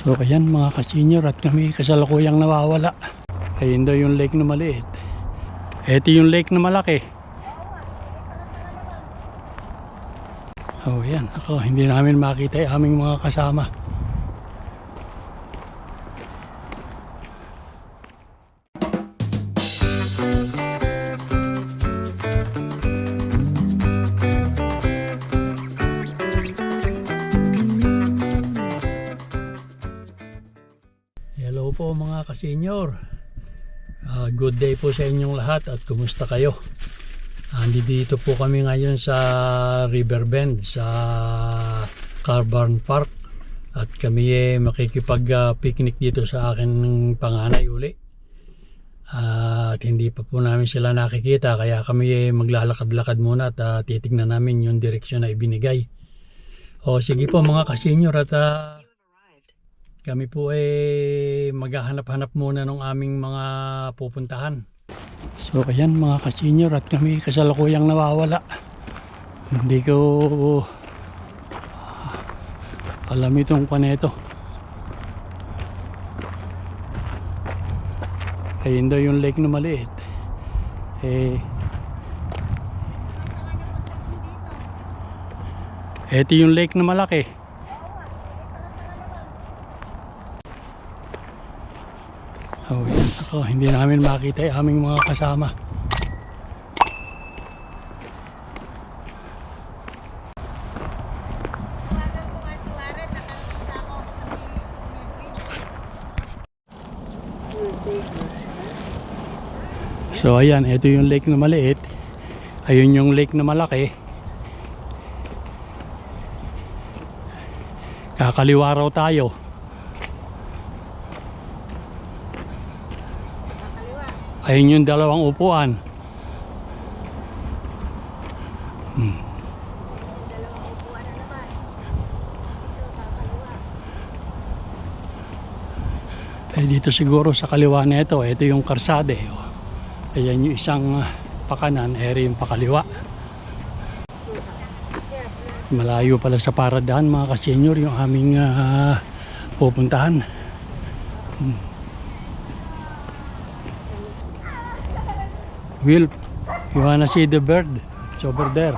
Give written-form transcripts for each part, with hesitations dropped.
So ayan mga ka-senior, at kami kasalukuyang nawawala. Ayun daw yung lake na maliit. Ito yung lake na malaki. Oh yan, ako hindi namin makita yung aming mga kasama. Hello po mga ka-senior. Good day po sa inyong lahat at kumusta kayo? Dito po kami ngayon sa Riverbend sa Carbarn Park at kami makikipag-picnic dito sa akin panganay uli. At hindi pa po namin sila nakikita kaya kami maglalakad-lakad muna at titignan namin yung direksyon na ibinigay. O sige po mga ka-senior, at kami po maghahanap-hanap muna ng aming mga pupuntahan. So ayan mga ka-senior, at kami kasalukuyang nawawala. Hindi ko alam itong paneto. Ayun daw yung lake na maliit. Ito yung lake na malaki. Oh, yan. Ako, hindi namin makita yung aming mga kasama. So ayan, ito yung lake na maliit. Ayun yung lake na malaki. Kakaliwa raw tayo. Ayun yung dalawang upuan. Dito siguro sa kaliwa na ito yung karsade. Ayan yung isang pakanan, yung pakaliwa. Malayo pala sa paradahan mga ka-senior yung aming pupuntahan. Will, you wanna see the bird? It's over there.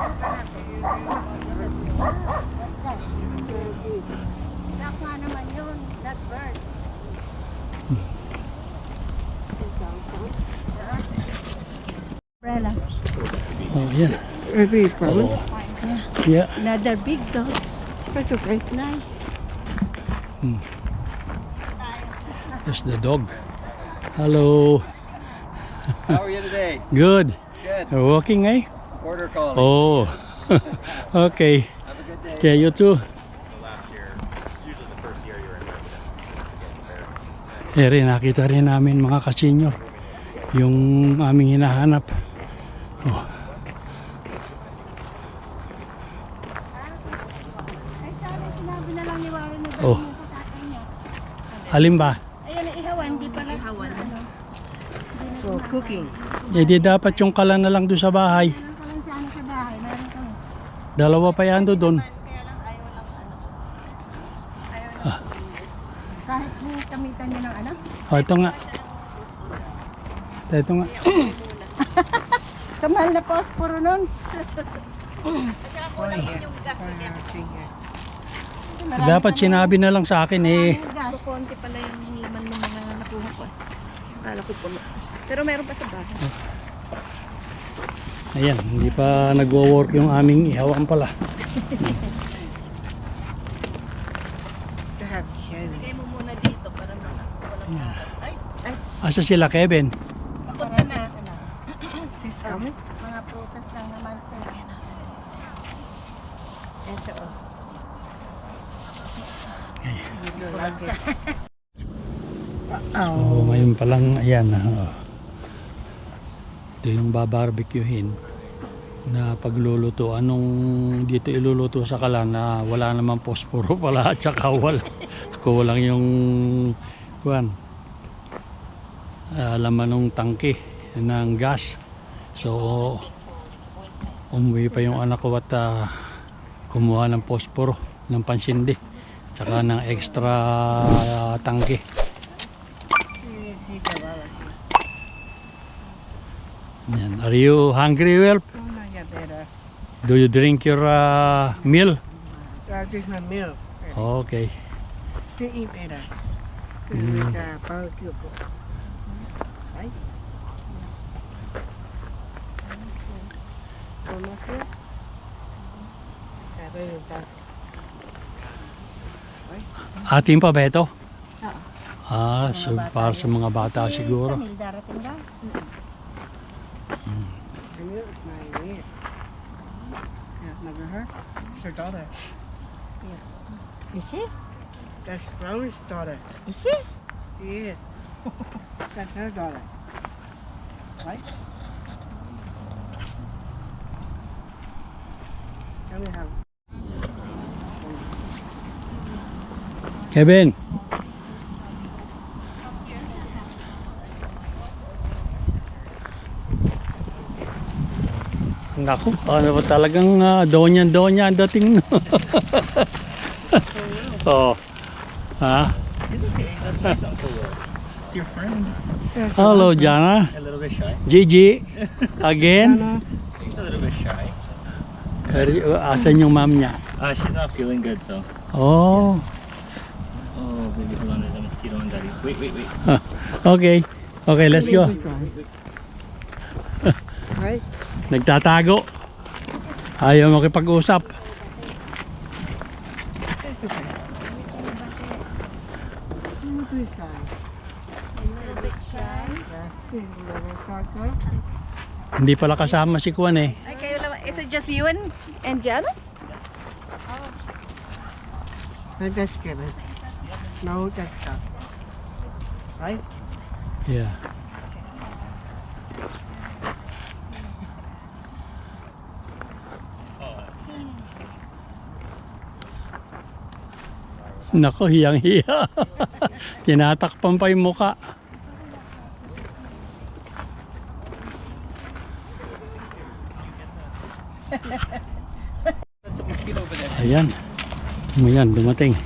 Nakwa naman yun, that bird. Umbrella. Oh, yeah. Oh. Yeah. Another big dog. Such a great nice. There's the dog. Hello. How are you today? Good. Good. You're walking, eh? Border collie. Oh. Okay. Have a good day. Yeah, you too. Last year, usually the first year you're in residence. Rin, nakita rin namin mga ka-senior yung aming hinahanap. Oh. Ay, sana sinabi na lang ni Warren na Oh. gawin mo sa tatay niya. Alin ba? Ayun, ihawan, di pala. Ihawan. For cooking. Di dapat yung kalan na lang doon sa bahay. Meron pa lang sana sa bahay. Meron kami. Dalawa pa yan doon. Kaya lang ayaw lang Ayaw lang. Kahit kamitan niyo ng Oh, ito nga. Ito nga. Kamahal na posporo nun. Dapat sinabi na lang sa akin Konti pala yung laman ng mga nakuha ko. Akala ko puno. Pero meron pa sa bahay. Ayan, hindi pa nagwo-work yung aming ihawan pala. Lagay mo muna dito para walang ay, Asa sila, Kevin? papunta na. Mga prutas lang naman po. Ito oh. Oh, ngayon pa lang, ayan. Ito yung babarbecuehin na pagluluto. Anong dito iluluto sa kalan na wala namang posporo pala at saka kulang yung laman ng tangke ng gas. So umuwi pa yung anak ko at kumuha ng posporo ng pansindi. Tsaka ng extra tangke. Yan. Are you hungry, Welp? Do you drink your meal? This is my milk. Okay. To eat later. Barbecue. Right? Atin pa ba ito? Oo. Ah, so para sa mga bata siguro. Kanil darating daw. The milk is my niece. Yeah, remember her? It's her daughter. Is she? That's Brown's daughter. Is she? Yeah. That's her daughter. Right? Let me have. Kevin. Naku, ano ba talagang donya ang dating. Oh. Ha? It's your friend. Hello, Jana. A little bit shy. Gigi. Again. She's a little bit shy. Asan yung mom niya? She's not feeling good, so. Oh. Oh, baby, hold on. There's a mosquito on daddy. Wait. Okay. Okay, let's go. Right? Nagtatago. Ayaw makipag-usap. Who's shy? A little bit shy. Yeah, she's a little shy girl. Hindi pala kasama si Kwan eh. Ay, kayo lang. Is it just you and Jana? And that's Kevin. No, that's Scott. Right? Yeah. Nako, hiyang-hiya. Tinatakpan pa yung muka. There's a mosquito over there. Ayan. Ayan, dumating.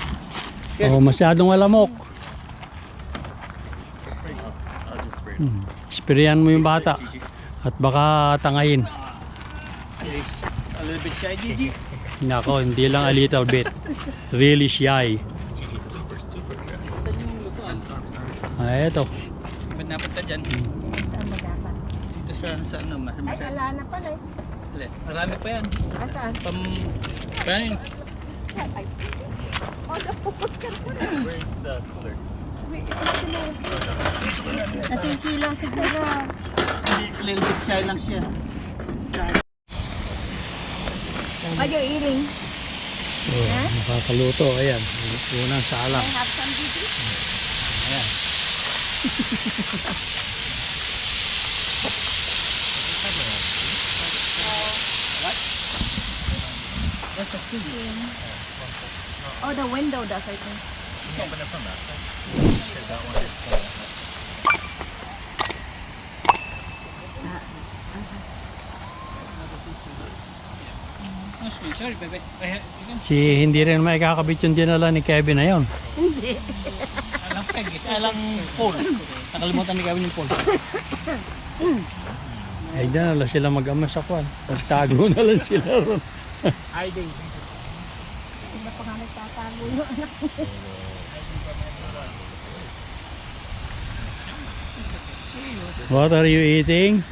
Oh, masyadong alamok. I'll just spray. Sprayan mo yung bata. At baka tangayin. A little bit shy, Gigi. Nako, hindi lang a little bit. Really shy. Gigi's super good. Saan yung lutuan? Ah, eto. Ba't napunta dyan? Saan ba dapat? Dito sa ano? Ay, ala na pala eh. Marami pa yan. Asaan? Brian, Saan? Ice cream. Oh, napupuntan ko na. where's the cooler? Nasisilaw siguro. A little bit shy lang siya. Are you eating? Oh, nakakaluto. Ayan. Unang salang. I have some Gigi. Ayan. Oh, the window does, I think. Open it from that side. Because that one is sorry, baby. Si hindi rin maikakabit yung dinala ni Kevin na yun. Alang peg, alang pole. Nakalimutan ni Kevin yung pole. Ay, dyan na sila mag-ama sa kwan. Nagtago na lang sila ron. Hiding. Hindi pa nga nagtatago yung anak mo. What are you eating?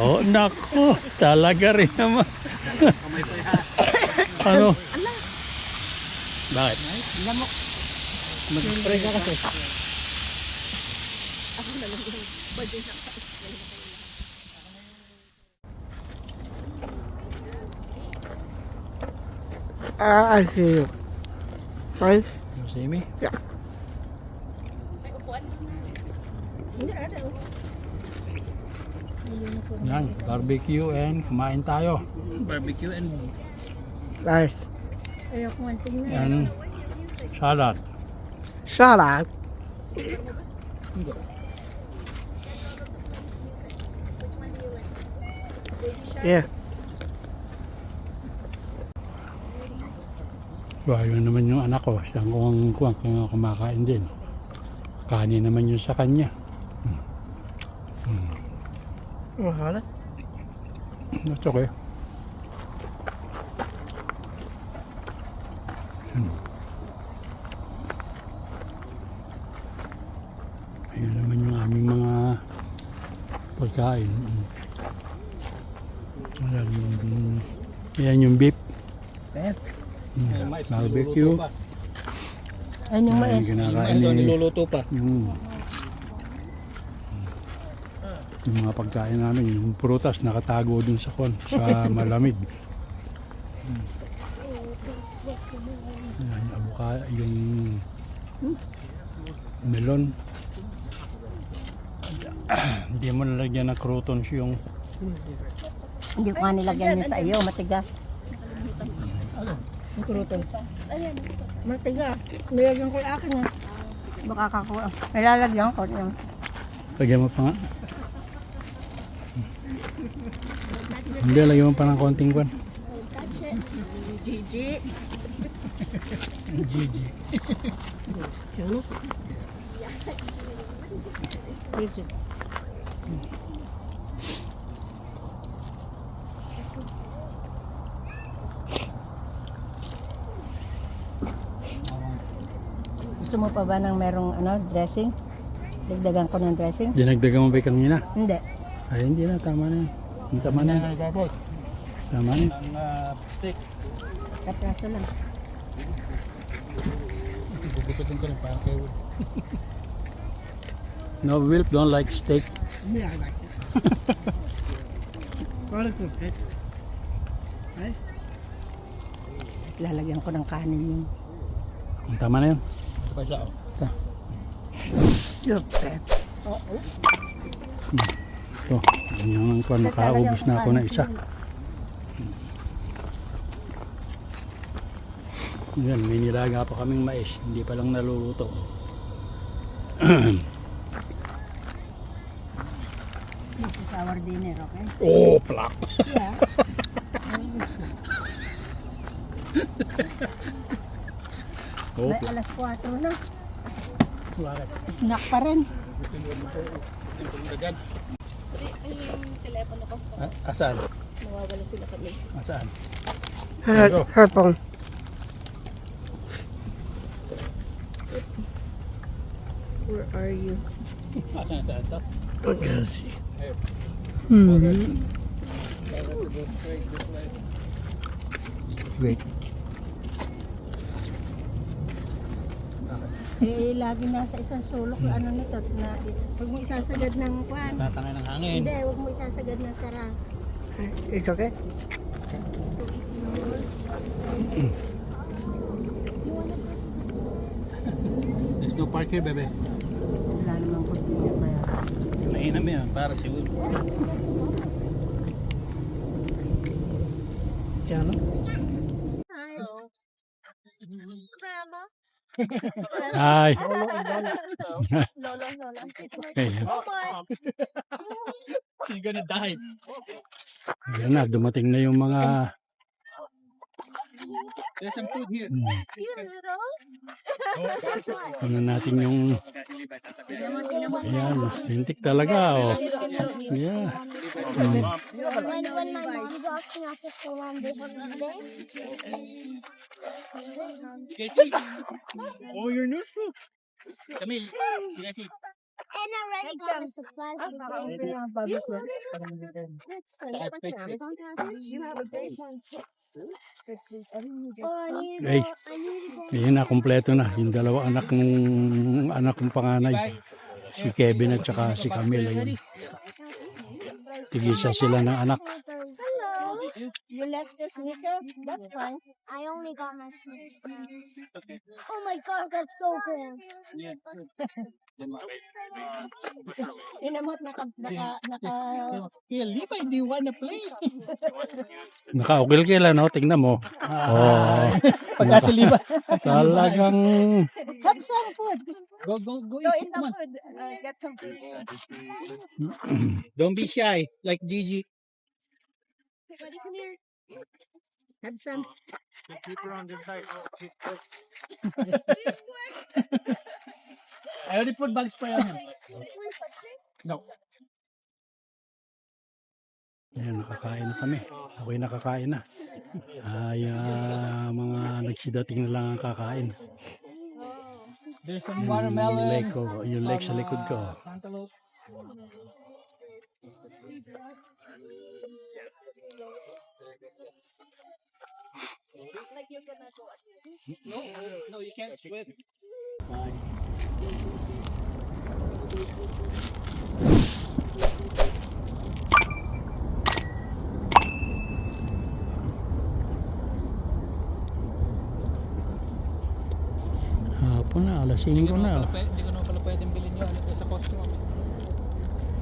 Oh, naku. Talaga rin naman. Ano? Bakit? Lamok. Mag-spray ka kasi. Ako na lang yung body na. I see you. Right? You see me? May upuan? Hindi, ano. Yan, barbecue and kumain tayo. Barbecue and Nice. Ayoko man tingnan. And salad. Salad. Yeah. So, ayun naman yung anak ko. Siyang kung kumakain din. Kanin naman yun sa kanya. Mahalat. That's okay. Ayun naman yung aming mga pagkain. Ayan yung beef. Beef. Barbecue. Ayun yung mais. Kinakain Ito, ni niluluto pa. yung mga pagkain namin, yung prutas nakatago dun sa sa malamig. Ayan, yung avocado, yung melon. Hindi mo nalagyan ng croutons yung Hindi ko nga nilagyan yun sa iyo, matigas. Ang kuruton. Matigas. Nilagyan ko yung akin eh. Baka kakuha. Nilalagyan ko yun. lagyan mo pa nga. Hindi, lagyan mo pa ng konting kwan. Gigi. Gigi. Ano? Gusto mo pa ba ng merong dressing? Dagdagan ko ng dressing? Dinagdagan mo ba yung kanina? Hindi. Ay, hindi na. Tama na yan. Tama na yan. Tama na yan. Steak. Kapraso lang. Gugupitin ko lang para kayo. No, Wilp don't like steak. Yeah, I like it. Well, it's okay. Lalagyan ko ng kanin yun. Tama na yan. Pa siya. Yung pet. Ito, yung kwan, nakaubos na ako na isa. Yan, may nilaga pa kaming mais. Hindi pa lang naluluto. Sour dinner, okay? Oh, plak! Yeah. Oh, May plak. alas 4 na. Snack pa rin. Asan? Nawawala sila kami. Asan? Her phone. Where are you? Asan na ito? Wait. Lagi nasa isang sulok yung ano nito na huwag mo isasagad ng kwan. Tatangay ng hangin. Hindi, huwag mo isasagad ng sara. It's okay. There's no park here, bebe. Wala namang kutsina kaya. Mainam yan, para si Will. Diyan, no? Hi. Lolo, Lola. Hey, She's gonna die. yan na, dumating na yung mga There's some food here. You little? ano natin yung ayan, lintik talaga oh. Yeah. When my mom dropped me off to school on this day. You guys see? Oh, your notebook. Camille, you guys see? And I already got the supplies. That's so fun. You have a great one. Oh, I need to Hey. go. I need to go. Ayan na, kompleto na. Yung dalawa anak kong panganay. Si Kevin at saka si Camille. Ayun. Tigisa sila ng anak. Hello. You left the sneaker? That's fine. I only got my sneakers. Oh my gosh, that's so good. Inamot naka Yeah, Levi, do you wanna play? Naka-ukil-kila, no? Tingnan mo. Oh, Pagka si Levi. talagang have some food. Go Go eat. eat Come some on. food. Get some food. Don't be shy, like Gigi. Have some. Keep her on this side. I already put bug spray on him. No. Ayan, nakakain na kami. Ako'y nakakain na. Mga nagsidating na lang ang kakain. There's some Yung watermelon. lake ko, yung lake sa likod ko. Cantaloupe. No, you can't swim. Hapon na, alas 5 na. Hindi ko naman pala pwedeng bilhin yung ano sa Costco.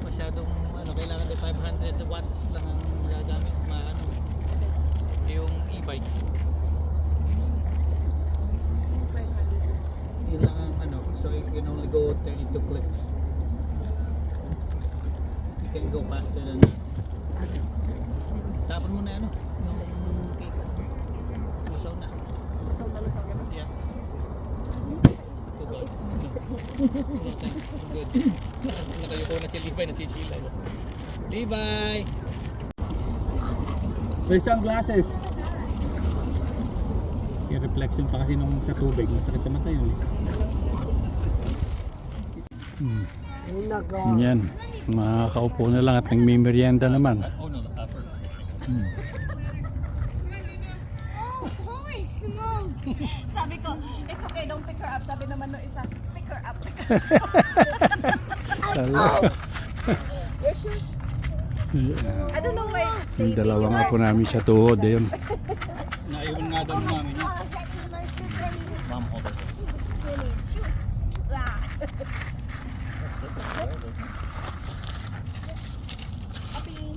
Masyadong kailangan din 500 watts lang ang magagamit. Yung e-bike. Yun lang ang so you can only go 32 clicks. You can go faster than that. Tapon mo na yung cake. Lusaw na. Yeah. Good. No, thanks. I'm good. Nakayuko na si Levi, nasisilaw. Levi! May sunglasses. Yung reflection pa kasi nung sa tubig, masakit sa mata yun. Yan, makakaupo na lang at nagmimerienda naman. Oh no, upper. Oh, holy smokes! Sabi ko, it's okay, don't pick her up. Sabi naman no isa, pick her up. Your shoes? I don't know why. Yung dalawa nga po namin sa tuhod, yun. Naiwan nga daw namin yun. Oh, check my sticker. Mom, hold it. Ah. Puppy.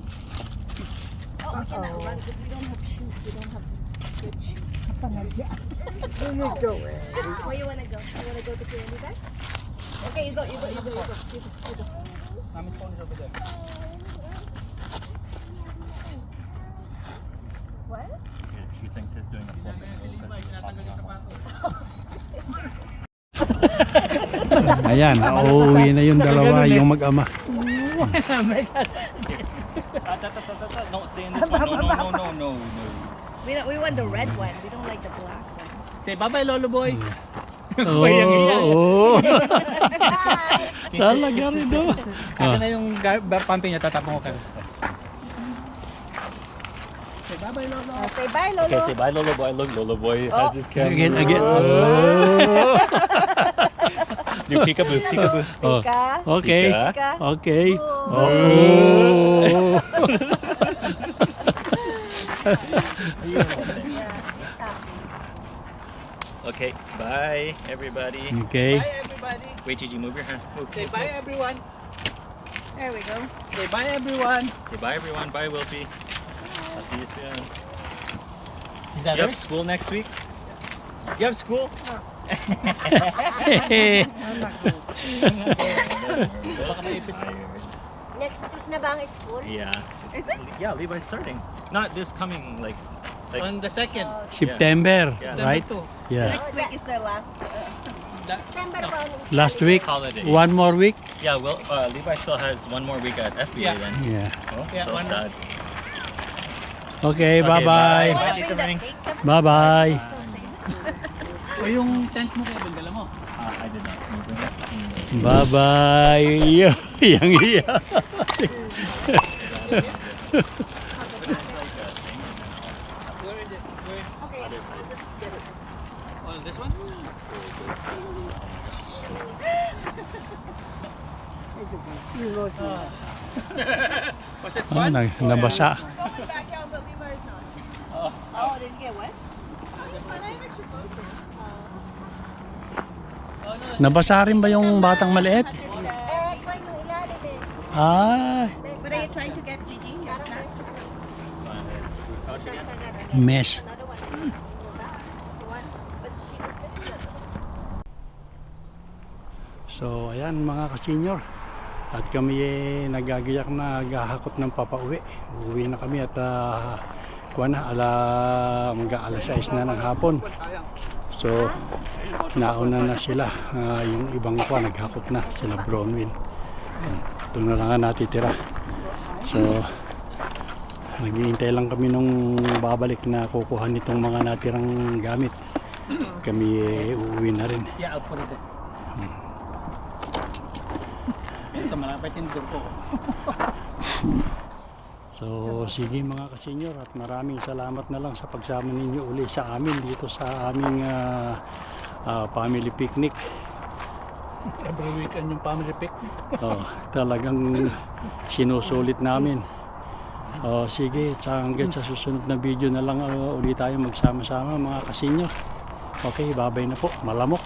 Oh, we cannot run because we don't have shoes. We don't have good shoes. Where you wanna go? You wanna go to Candy Bag? Okay, you go. Mommy's phone is over there. What? She thinks he's doing a flip. Ayan, uuwi na yung dalawa, yung mag-ama. No, stay in this one. No. We want the red one. We don't like the black one. Say bye-bye, Lolo boy. Oo. Talaga rin daw. Ito na yung pumping niya, tatapong ko kayo. Say bye-bye, Lolo. Say bye, Lolo. Okay, say bye, Lolo Boy. Look, Lolo Boy has his camera. Again. New peekaboo, peekaboo. Oh. Pika. Okay. Pika. Okay. Oh. Oh. Okay, bye, everybody. Okay. Bye, everybody. Wait, Gigi, move your hand. Move. Say bye, everyone. There we go. Say bye, everyone. Say bye, everyone. Bye, Wilpie. I'll see you soon. Is that You have school next week? You have school? Next week na ba ang school? Yeah. Is it? Yeah, Levi's starting. Not this coming, like On the second. September, Yeah. right? Yeah. Next week is their last. September ba ang school? Last week, holiday. one more week. Yeah, well, Levi still has one more week at FBA Yeah. then. Yeah. Oh, Yeah, so one sad. Okay, Okay, bye-bye. bye. Tita Ring. Bye-bye. O yung tent mo kayo, dala mo. I did not. Bye-bye. Yang iya. Where is it? Where is Okay, Other side. just get it. Oh, this one? Was it Oh, nabasa. Backyard, but Levi's not. Oh, did you get wet? Nabasa rin ba yung batang maliit? Eh, kung yung ilalim eh. Ah, What are you trying to get, Gigi? Your snacks? mesh. So, ayan mga ka-senior. At kami nagagayak na gahakot ng papauwi. Uwi na kami at mag-aalas 6 na ng hapon. So nauna na sila, yung ibang naghakot na sila Bronwyn. Ito na lang ang natitira. So naghihintay lang kami nung babalik na kukuha nitong mga natirang gamit. Kami uuwi na rin. Yeah, I'll put it there. Ito, malapit yung door ko. So sige mga kasenyor, at maraming salamat na lang sa pagsama ninyo uli sa amin dito sa aming family picnic. Every weekend yung family picnic. Talagang sinusulit namin. Sige, hanggang sa susunod na video na lang ulit tayo magsama-sama mga kasenyor. Okay, bye-bye na po. Malamok.